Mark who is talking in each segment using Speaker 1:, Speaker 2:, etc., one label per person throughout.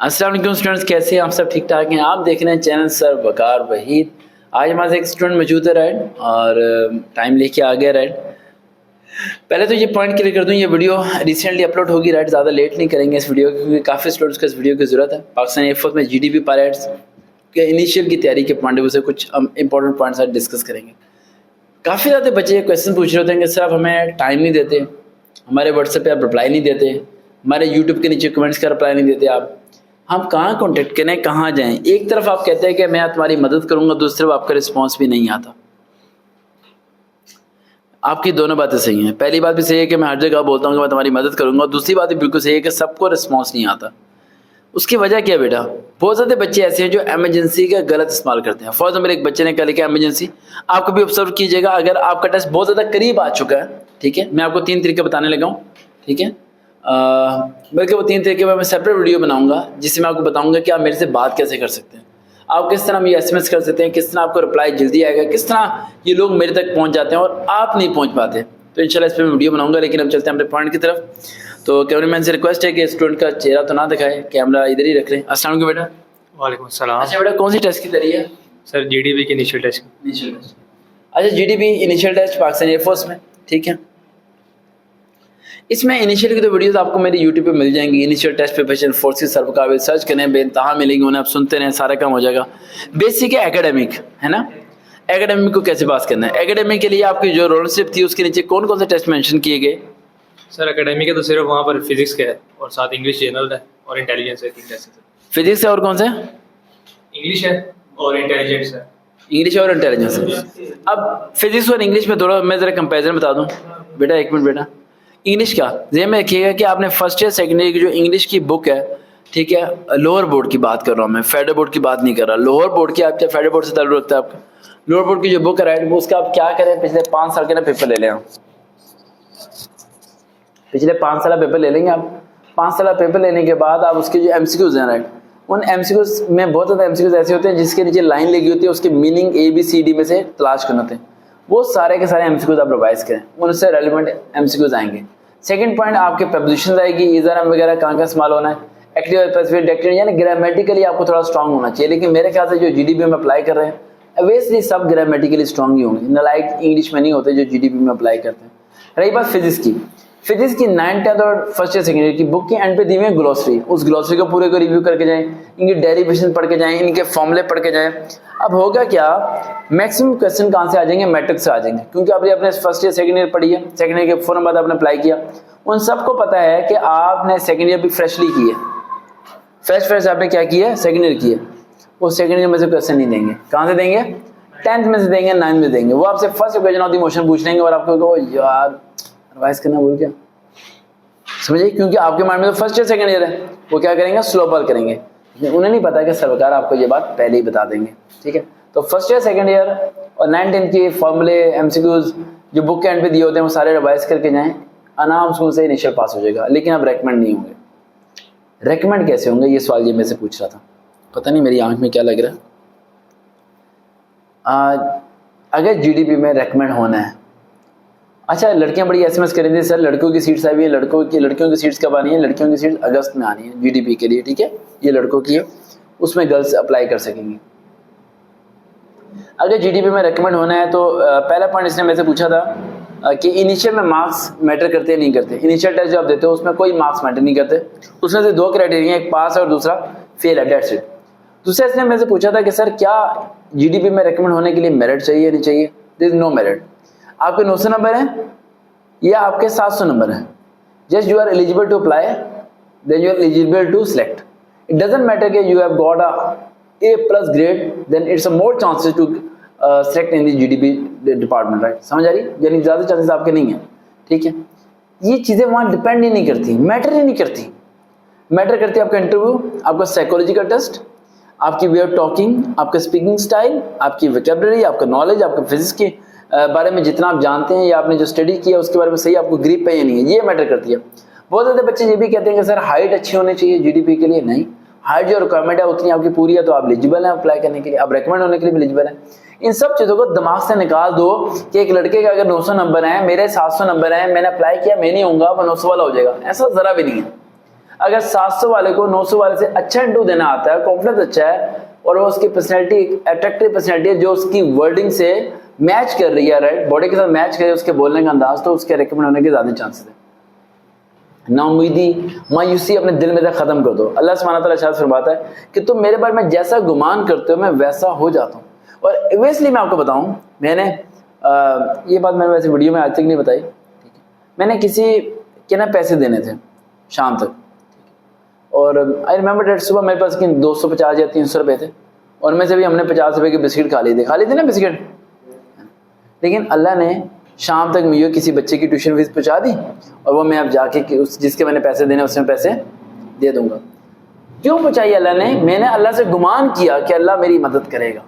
Speaker 1: अस्सलाम वालेकुम स्टूडेंट्स, कैसे हैं आप? सब ठीक ठाक हैं? आप देख रहे हैं चैनल सर वकार वहीद। आज हमारे साथ एक स्टूडेंट मौजूद है राइट, और टाइम लेके आ गया राइट। पहले तो ये पॉइंट क्लियर कर दूं, ये वीडियो रिसेंटली अपलोड होगी राइट, ज़्यादा लेट नहीं करेंगे इस वीडियो की क्योंकि काफ़ी स्टूडेंट्स को इस वीडियो की ज़रूरत है। पाकिस्तान एयरफोर्स में GDP पायलट्स के इनिशियल की तैयारी के पॉइंट से कुछ हम इंपॉर्टेंट पॉइंट्स आज डिस्कस करेंगे। काफ़ी ज़्यादा बच्चे ये क्वेश्चन पूछ रहे होते हैं कि सर आप हमें टाइम नहीं देते, हमारे व्हाट्सएप पे आप रिप्लाई नहीं देते, हमारे यूट्यूब के नीचे कमेंट्स का रिप्लाई नहीं देते, आप हम कहाँ कांटेक्ट करें, कहाँ जाएं? एक तरफ आप कहते हैं कि मैं तुम्हारी मदद करूंगा, दूसरी तरफ आपका रिस्पांस भी नहीं आता। आपकी दोनों बातें सही हैं। पहली बात भी सही है कि मैं हर जगह बोलता हूँ कि मैं तुम्हारी मदद करूंगा, और दूसरी बात भी बिल्कुल सही है कि सबको रिस्पांस नहीं आता। उसकी वजह क्या है बेटा? बहुत ज़्यादा बच्चे ऐसे हैं जो एमरजेंसी का गलत इस्तेमाल करते हैं। फॉर एग्जाम्पल एक बच्चे ने कहा लिखा एमरजेंसी, आप कभी ऑब्जर्व कीजिएगा, अगर आपका टेस्ट बहुत ज़्यादा करीब आ चुका है, ठीक है, मैं आपको 3 तरीके बताने लगा हूँ, ठीक है, बल्कि वो 3 तरीके मैं सेपरेट वीडियो बनाऊंगा जिसमें मैं आपको बताऊंगा कि आप मेरे से बात कैसे कर सकते हैं, आप किस तरह ये SMS कर सकते हैं, किस तरह आपको रिप्लाई जल्दी आएगा, किस तरह ये लोग मेरे तक पहुंच जाते हैं और आप नहीं पहुंच पाते। तो इंशाल्लाह इस पर मैं वीडियो बनाऊंगा। लेकिन अब चलते हैं अपने पॉइंट की तरफ। तो कैमरामैन से रिक्वेस्ट है कि स्टूडेंट का चेहरा तो ना दिखाए, कैमरा इधर ही रख लें। अस्सलाम वालेकुम बेटा।
Speaker 2: वालेकुम सलाम।
Speaker 1: अच्छा बेटा, कौन सी टेस्ट की तैयारी है?
Speaker 2: सर GDP के इनिशियल टेस्ट।
Speaker 1: Initial test. अच्छा, GDP initial test Pakistan air force में, ठीक है। इसमें इनिशियल की तो वीडियोस आपको मेरे यूट्यूब पे मिल जाएंगी। इनिशियल टेस्ट प्रिपरेशन फोर्सेस सर्वकार सर्च करें, बेइंतहा मिलेंगे, उन्हें आप सुनते रहें, सारा काम हो जाएगा। बेसिक है एकेडमिक, है ना। एकेडमिक को कैसे पास करना है? एकेडमिक के लिए आपकी जो रोल स्लिप थी उसके नीचे कौन कौन से टेस्ट मेंशन किए गए?
Speaker 2: सर एकेडमिक है तो सिर्फ वहाँ पर फिजिक्स के है और साथ इंग्लिश जनरल है और इंटेलिजेंस है। 3 टेस्ट है।
Speaker 1: फिजिक्स है और कौन सा?
Speaker 2: इंग्लिश है और इंटेलिजेंस है।
Speaker 1: इंग्लिश और इंटेलिजेंस है। अब फिजिक्स और इंग्लिश में थोड़ा मैं ज़रा कंपेरिजन बता दूँ बेटा, 1 मिनट बेटा। इंग्लिश का ज़हन में रखिएगा कि आपने फर्स्ट ईयर सेकेंड ईयर की जो इंग्लिश की बुक है, ठीक है, लोअर बोर्ड की बात कर रहा हूँ मैं, फेडरल बोर्ड की बात नहीं कर रहा। लोअर बोर्ड की, आप क्या फेडरल बोर्ड से ताल्लुक रखता है आपका? लोअर बोर्ड की जो बुक है राइट, वो उसका आप क्या करें, पिछले 5 साल के ना पेपर ले लें आप। पिछले 5 साल पेपर ले लेंगे आप। 5 साल पेपर लेने के बाद आप उसके जो MCQs हैं राइट, उन MCQs में बहुत ज़्यादा MCQs ऐसे होते हैं जिसके नीचे लाइन लगी होती है, उसके मीनिंग ABCD में से तलाश करने होते हैं। वो सारे के सारे MCQs आप रिवाइज करें, उनसे रेलिवेंट MCQs आएंगे। सेकंड पॉइंट, आपके प्रपोजिशंस आएगी, इज़र वगैरह कहाँ का इस्तेमाल होना है, एक्टिव पैसिव डायरेक्टिव, यानी ग्रामेटिकली आपको थोड़ा स्ट्रांग होना चाहिए। लेकिन मेरे ख्याल से जो GDP में अप्लाई कर रहे हैं ऑब्वियसली सब ग्रामेटिकली स्ट्रांग ही होंगे, नलाइक इंग्लिश में नहीं होते जो GDP में अप्लाई करते हैं। रही बात फिजिक्स की, फिजिक्स की 9th 10th और फर्स्ट ईयर सेकेंड ईयर की बुक के एंड पे दी हुई है ग्लोसरी, उस ग्लोसरी को पूरे को रिव्यू करके जाएं, इनकी डेरिवेशन पढ़ के जाएं, इनके फॉर्मूले पढ़ के जाएं। अब होगा क्या, मैक्सिमम क्वेश्चन कहाँ से आ जाएंगे? मैट्रिक्स से आ जाएंगे, क्योंकि आपने अपने फर्स्ट ईयर सेकेंड ईयर पढ़ी है, सेकेंड ईयर के फौरन बाद आपने अप्लाई किया। उन सबको पता है कि आपने सेकेंड ईयर भी फ्रेशली की है, फ्रेश आपने क्या किया है, सेकेंड ईयर की है। वो सेकेंड ईयर में से क्वेश्चन नहीं देंगे, कहाँ से देंगे? 10th में से देंगे, 9th में देंगे। वो आपसे first equation of the motion पूछ लेंगे और आपको यार रिवाइज करना बोल क्या, समझिए, क्योंकि आपके माइंड में तो फर्स्ट ईयर सेकंड ईयर है। वो क्या करेंगे? स्लो बॉल करेंगे। उन्हें नहीं पता कि सरकार आपको ये बात पहले ही बता देंगे, ठीक है। तो फर्स्ट ईयर सेकंड ईयर और 9th 10th के फॉर्मूले MCQs जो बुक के एंड पे दिए होते हैं वो सारे रिवाइज करके जाएं, आराम से इनिशियल पास हो जाएगा। लेकिन आप रेकमेंड नहीं होंगे। रेकमेंड कैसे होंगे, ये सवाल ये मैं से पूछ रहा था, पता नहीं मेरी आंख में क्या लग रहा है। अगर GDP में रेकमेंड होना है, अच्छा लड़कियां बड़ी SMS कर रही थी, सर लड़कों की सीट्स आई हुई है, लड़कियों की सीट्स कब आनी है? लड़कियों की सीट्स अगस्त में आनी है GDP के लिए, ठीक है, ये लड़कों की है, उसमें गर्ल्स अप्लाई कर सकेंगी। अगर GDP में रेकमेंड होना है तो पहला पॉइंट इसने मेरे से पूछा था कि इनिशियल में मार्क्स मैटर करते हैं नहीं करते। इनिशियल टेस्ट जो आप देते हो उसमें कोई मार्क्स मैटर नहीं करते, उसमें से 2 क्राइटेरिया, एक पास है और दूसरा फेल है, डेट्स इट। दूसरा इसने मेरे से पूछा था कि सर क्या GDP में रेकमेंड होने के लिए मेरिट चाहिए नहीं चाहिए? There is no merit. आपके 900 नंबर हैं या आपके 700 नंबर हैं, just you are eligible to apply, then you are eligible to select. It doesn't matter कि you have got A+ grade, then it's a more chances to select in the GDP department, right? समझ आ रही? यानी ज़्यादा chances आपके नहीं हैं, ठीक है। ये चीज़ें वहाँ डिपेंड ही नहीं करती, मैटर ही नहीं करती। मैटर करती है आपका इंटरव्यू, आपका साइकोलॉजिकल टेस्ट, आपकी वे ऑफ टॉकिंग, आपका स्पीकिंग स्टाइल, आपकी वोकैबुलरी, आपका नॉलेज, आपका फिजिक्स के बारे में जितना आप जानते हैं या आपने जो स्टडी किया उसके बारे में सही आपको ग्रिप है या नहीं है, ये मैटर करती है। बहुत ज़्यादा बच्चे ये भी कहते हैं कि सर हाइट अच्छी होनी चाहिए GDP के लिए। नहीं, हाइट जो रिक्वायरमेंट है उतनी आपकी पूरी है तो आप एलिजिबल हैं अप्लाई करने के लिए, आप रेकमेंड होने के लिए भी एलिजिबल हैं। इन सब चीज़ों को दिमाग से निकाल दो कि एक लड़के का अगर 900 नंबर है, मेरे 700 नंबर है, मैंने अप्लाई किया, मैं नहीं होऊंगा, वो 900 वाला हो जाएगा, ऐसा ज़रा भी नहीं है। अगर 700 वाले को 900 वाले से अच्छा इंटरव्यू देना आता है, कॉन्फिडेंस अच्छा है और वो उसकी पर्सनैलिटी अट्रैक्टिव पर्सनैलिटी है जो उसकी वर्डिंग से मैच कर रही है, राइट, बॉडी के साथ मैच कर रही है उसके बोलने का अंदाज, तो उसके रिकमेंड होने के ज्यादा चांसेस है। नाउमीदी मायूसी अपने दिल में से खत्म कर दो। अल्लाह सुब्हानहू व तआला शायद फरमाता है कि तुम मेरे बारे में जैसा गुमान करते हो मैं वैसा हो जाता हूँ। और ऑब्वियसली मैं आपको बताऊं, मैंने ये बात मैंने वैसे वीडियो में आज तक नहीं बताई, ठीक है, मैंने किसी के ना पैसे देने थे शाम तक, और आई रिमेंबर डेट सुबह मेरे पास 250 या 300 रुपये थे और में से भी हमने 50 रुपये के बिस्किट खा लिए थे ना बिस्किट। लेकिन अल्लाह ने शाम तक मुझे किसी बच्चे की ट्यूशन फीस पहुंचा दी और वो मैं अब जाके उस जिसके मैंने पैसे देने उसमें पैसे दे दूंगा। क्यों पहुंचाई अल्लाह ने? मैंने अल्लाह से गुमान किया कि अल्लाह मेरी मदद करेगा।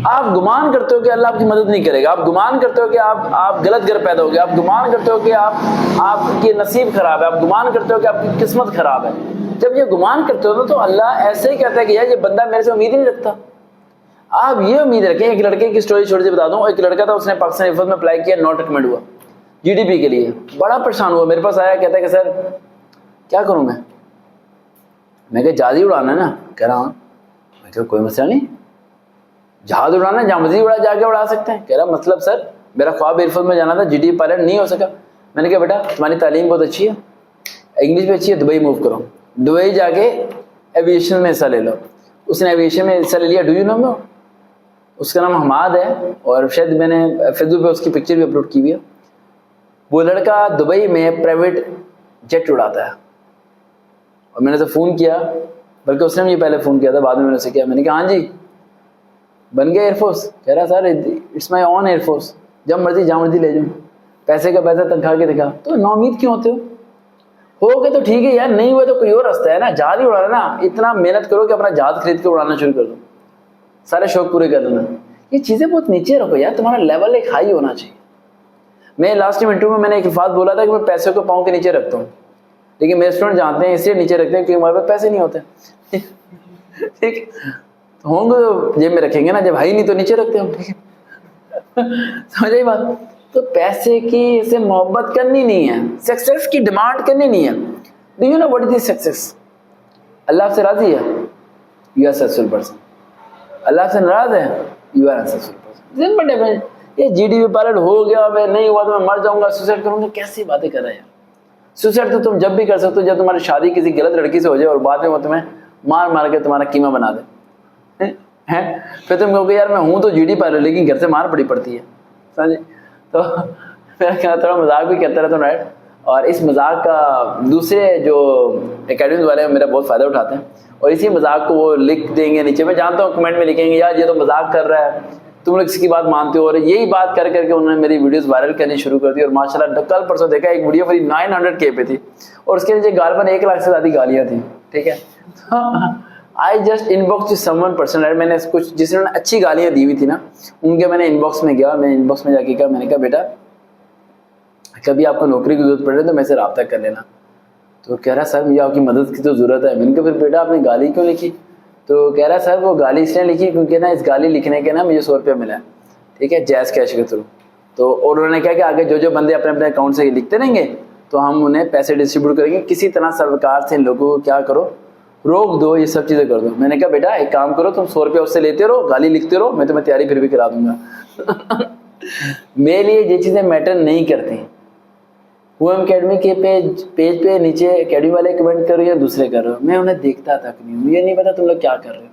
Speaker 1: आप गुमान करते हो कि अल्लाह आपकी मदद नहीं करेगा, आप गुमान करते हो कि आप गलत घर पैदा हो गए, आप गुमान करते हो कि आपकी नसीब खराब है, आप गुमान करते हो कि आपकी किस्मत खराब है। जब ये गुमान करते हो तो अल्लाह ऐसे ही कहता है कि यार ये बंदा मेरे से उम्मीद ही नहीं रखता। आप ये उम्मीद रखें। एक लड़के की स्टोरी छोटी सी बता दूं। एक लड़का था, उसने पाकिस्तान रिफत में अप्लाई किया, नॉट रिकमेंड हुआ जीडीपी के लिए, बड़ा परेशान हुआ, मेरे पास आया, कहता है कि सर क्या करूं मैं कहा जहाज ही उड़ाना है ना। कह रहा हाँ। मैं कहा कोई मसला नहीं, जहाज उड़ाना जहां मर्जी उड़ा जाके उड़ा सकते हैं। कह रहा मतलब सर मेरा ख्वाब एयरफोर्स में जाना था, जीडीपी पायलट नहीं हो सका। मैंने कहा बेटा तुम्हारी तालीम बहुत अच्छी है, इंग्लिश भी अच्छी है, दुबई मूव करो, दुबई जाके एविएशन में हिस्सा ले लो। उसने एविएशन में हिस्सा ले लिया। डू यू नो उसका नाम हमाद है और शायद मैंने फेसबुक पे उसकी पिक्चर भी अपलोड की हुई है। वो लड़का दुबई में प्राइवेट जेट उड़ाता है और मैंने उसे फ़ोन किया, बल्कि उसने मुझे पहले फ़ोन किया था, बाद में मैंने उसे किया। मैंने कहा हाँ जी बन गया एयरफोर्स। कह रहा sir it's my on air force, जब मर्जी जहाँ मर्जी ले जाऊँ, पैसे का पैसा तनख्वाह के दिखा। तो नाउमीद क्यों होते हो गए तो ठीक है यार, नहीं हुआ तो कोई और रास्ता है ना, जहाज ही उड़ाना ना। इतना मेहनत करो कि अपना जहाज खरीद के उड़ाना शुरू कर दो, सारे शौक पूरे कर देना। ये चीज़ें बहुत नीचे रखो यार, तुम्हारा लेवल एक हाई होना चाहिए। मैं लास्ट टाइम इंटरव्यू में मैंने एक बात बोला था कि मैं पैसे को पाँव के नीचे रखता हूँ, लेकिन मेरे स्टूडेंट जानते हैं इसलिए नीचे रखते हैं क्योंकि हमारे पास पैसे नहीं होते। ठीक तो होंगे तो जेब में रखेंगे ना, जब भाई नहीं तो नीचे रखते हम। ठीक है समझ आई बात? तो पैसे की से मोहब्बत करनी नहीं है, सक्सेस की डिमांड करनी नहीं है। Do you know what is success? Allah से राजी है, you are successful person. Allah से नाराज है, you are unsuccessful person. Simple difference. ये जीडीपी पायलट हो गया, मैं नहीं हुआ तो मैं मर जाऊंगा, सुसाइड करूंगा, कैसी बातें कर रहा है यार। सुसाइड तो तुम जब भी कर सकते हो जब तुम्हारी शादी किसी गलत लड़की से हो जाए और बाद में वो तुम्हें मार के तुम्हारा कीमा बना दे हैं, फिर तुम कहोगे यार मैं हूं तो जीडी पायलट लेकिन घर से मार बड़ी पड़ती है। समझे? तो मेरा क्या थोड़ा मजाक भी करता रहता हूँ, राइट। और इस मजाक का दूसरे जो एकेडमी वाले हैं मेरा बहुत फायदा उठाते हैं और इसी मजाक को वो लिख देंगे नीचे। मैं जानता हूँ कमेंट में लिखेंगे यार ये तो मजाक कर रहा है, तुम लोग इसकी बात मानते हो। और यही बात कर करके उन्होंने मेरी वीडियोस वायरल करनी शुरू कर दी। और माशाल्लाह कल परसों देखा एक वीडियो मेरी 900K पे थी और उसके नीचे गालबन 1 लाख से ज़्यादा गालियाँ थी। ठीक है, I just inbox to someone person, मैंने कुछ जिसने अच्छी गालियाँ दी हुई थी ना उनके मैंने इनबॉक्स में गया। मैं इनबॉक्स में जाके कहा, मैंने कहा बेटा कभी आपको नौकरी की जरूरत पड़े तो मेरे से रब्ता कर लेना। तो कह रहा सर मुझे आपकी मदद की तो ज़रूरत है। मैंने कहा फिर बेटा आपने गाली क्यों लिखी? तो कह रहा सर वो गाली इसलिए लिखी क्योंकि ना इस गाली लिखने के ना मुझे 100 रुपये मिला है, ठीक है, जैज़ कैश के थ्रू। तो और उन्होंने कहा कि आगे जो जो बंदे अपने अपने अकाउंट से लिखते रहेंगे तो हम उन्हें पैसे डिस्ट्रीब्यूट करेंगे। किसी तरह सरकार से इन लोगों को क्या करो, रोक दो, ये सब चीज़ें कर दो। मैंने कहा बेटा एक काम करो, तुम 100 रुपये उससे लेते रहो, गाली लिखते रहो, मैं तुम्हें तैयारी फिर भी करा दूंगा। मेरे लिए ये चीज़ें मैटर नहीं करती। वो एकेडमी के पेज पे नीचे एकेडमी वाले कमेंट कर रहे हो या दूसरे कर रहे हो, मैं उन्हें देखता तक नहीं, मुझे नहीं पता तुम लोग क्या कर रहे हो।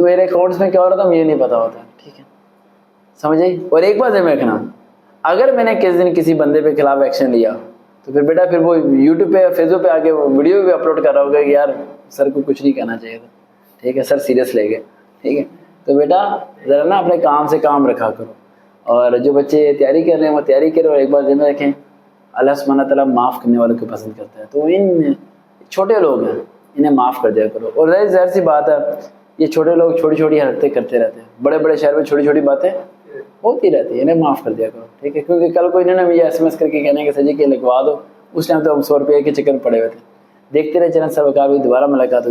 Speaker 1: मेरे अकाउंट्स में क्या हो रहा था मुझे नहीं पता होता। ठीक है, समझ आई? और एक बात है मैं कहना, अगर मैंने किसी दिन किसी बंदे पे खिलाफ एक्शन लिया तो फिर बेटा फिर वो यूट्यूब पे फेसबुक पे आके वीडियो भी अपलोड कर रहा होगा कि यार सर को कुछ नहीं कहना चाहिए था। ठीक है, सर सीरियस ले गए। ठीक है, तो बेटा ज़रा ना अपने काम से काम रखा करो। और जो बच्चे तैयारी कर रहे हैं वो तैयारी करो। और एक बार ध्यान रखें, अल्लाह सुब्हानहू तआला माफ़ करने वालों को पसंद करता है। तो इन छोटे लोग हैं, इन्हें माफ़ कर दिया करो। और ज़ाहिर सी बात है, ये छोटे लोग छोटी छोटी हरकतें करते रहते हैं, बड़े बड़े शहर में छोटी छोटी बातें होती रहती है, इन्हें माफ़ कर दिया करो। ठीक है, क्योंकि कल को इन्होंने मुझे SMS करके कहने के सर जी के लिखवा दो, उस टाइम तो हम 100 रुपये के चक्कर में पड़े हुए थे। देखते रहे चैनल सबका, भी दोबारा मुलाकात